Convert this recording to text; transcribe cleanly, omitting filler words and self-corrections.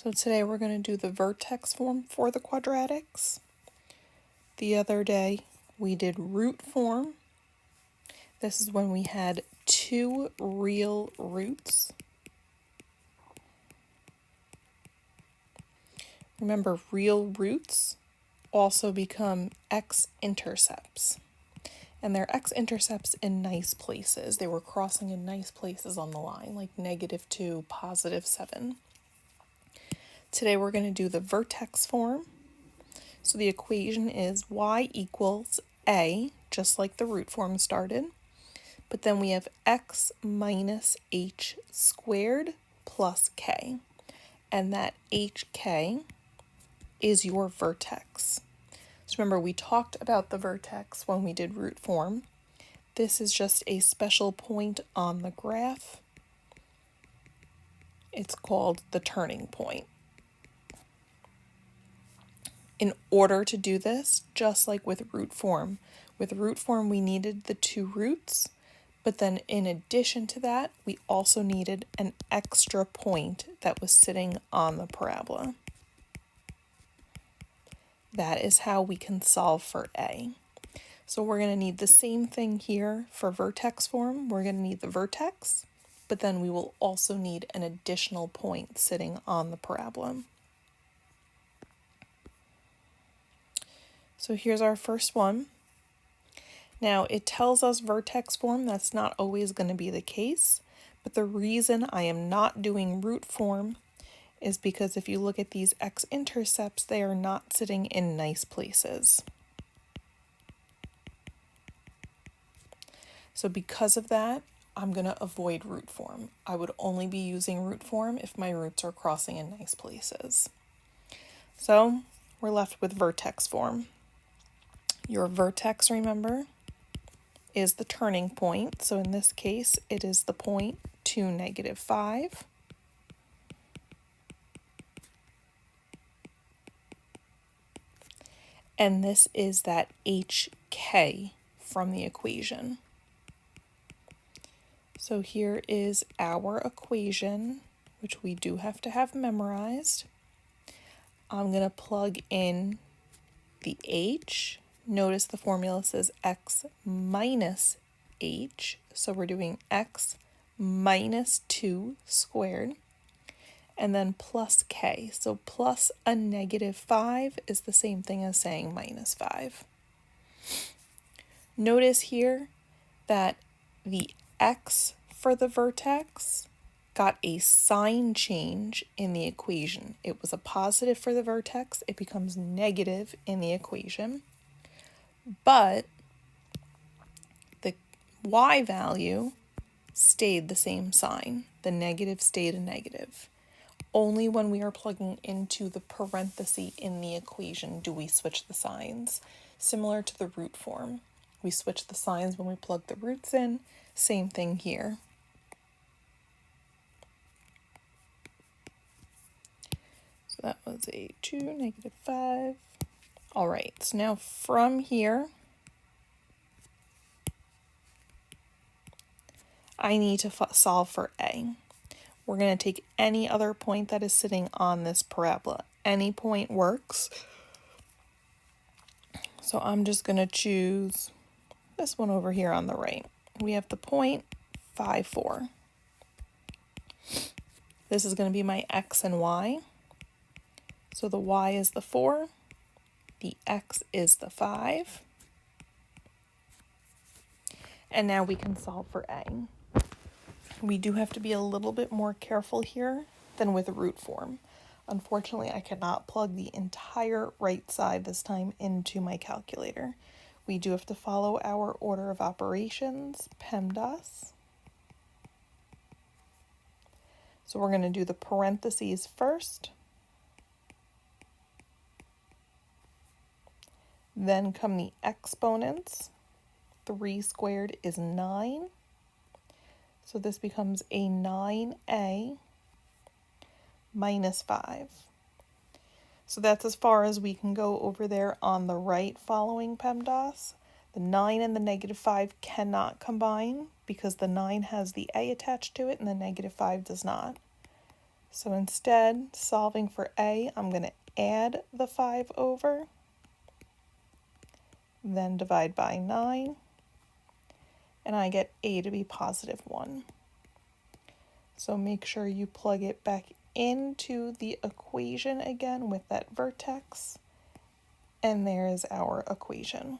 So today we're going to do the vertex form for the quadratics. The other day we did root form. This is when we had two real roots. Remember, real roots also become x-intercepts. And they're x-intercepts in nice places. They were crossing in nice places on the line, like -2, +7. Today we're going to do the vertex form. So the equation is y equals a, just like the root form started. But then we have x minus h squared plus k. And that hk is your vertex. So remember, we talked about the vertex when we did root form. This is just a special point on the graph. It's called the turning point. In order to do this, just like with root form we needed the two roots, but then in addition to that, we also needed an extra point that was sitting on the parabola. That is how we can solve for a. So we're going to need the same thing here for vertex form. We're going to need the vertex, but then we will also need an additional point sitting on the parabola. So here's our first one. Now it tells us vertex form. That's not always going to be the case, but the reason I am not doing root form is because if you look at these x-intercepts, they are not sitting in nice places. So because of that, I'm going to avoid root form. I would only be using root form if my roots are crossing in nice places. So we're left with vertex form. Your vertex, remember, is the turning point. So in this case, it is the point 2, -5. And this is that hk from the equation. So here is our equation, which we do have to have memorized. I'm going to plug in the h. Notice the formula says x minus h. So we're doing x minus 2 squared. And then plus k. So plus a -5 is the same thing as saying -5. Notice here that the x for the vertex got a sign change in the equation. It was a positive for the vertex. It becomes negative in the equation. But the y value stayed the same sign. The negative stayed a negative. Only when we are plugging into the parenthesis in the equation do we switch the signs. Similar to the root form. We switch the signs when we plug the roots in. Same thing here. So that was a 2, -5. All right, so now from here, I need to solve for a. We're going to take any other point that is sitting on this parabola. Any point works. So I'm just going to choose this one over here on the right. We have the point 5, 4. This is going to be my x and y. So the y is the 4. The x is the 5. And now we can solve for a. We do have to be a little bit more careful here than with root form. Unfortunately, I cannot plug the entire right side this time into my calculator. We do have to follow our order of operations, PEMDAS. So we're going to do the parentheses first. Then come the exponents. 3 squared is 9. So this becomes a 9a minus 5. So that's as far as we can go over there on the right following PEMDAS. The 9 and the -5 cannot combine because the 9 has the a attached to it and the -5 does not. So instead, solving for a, I'm going to add the 5 over, then divide by 9, and I get a to be positive 1. So make sure you plug it back into the equation again with that vertex, and there is our equation.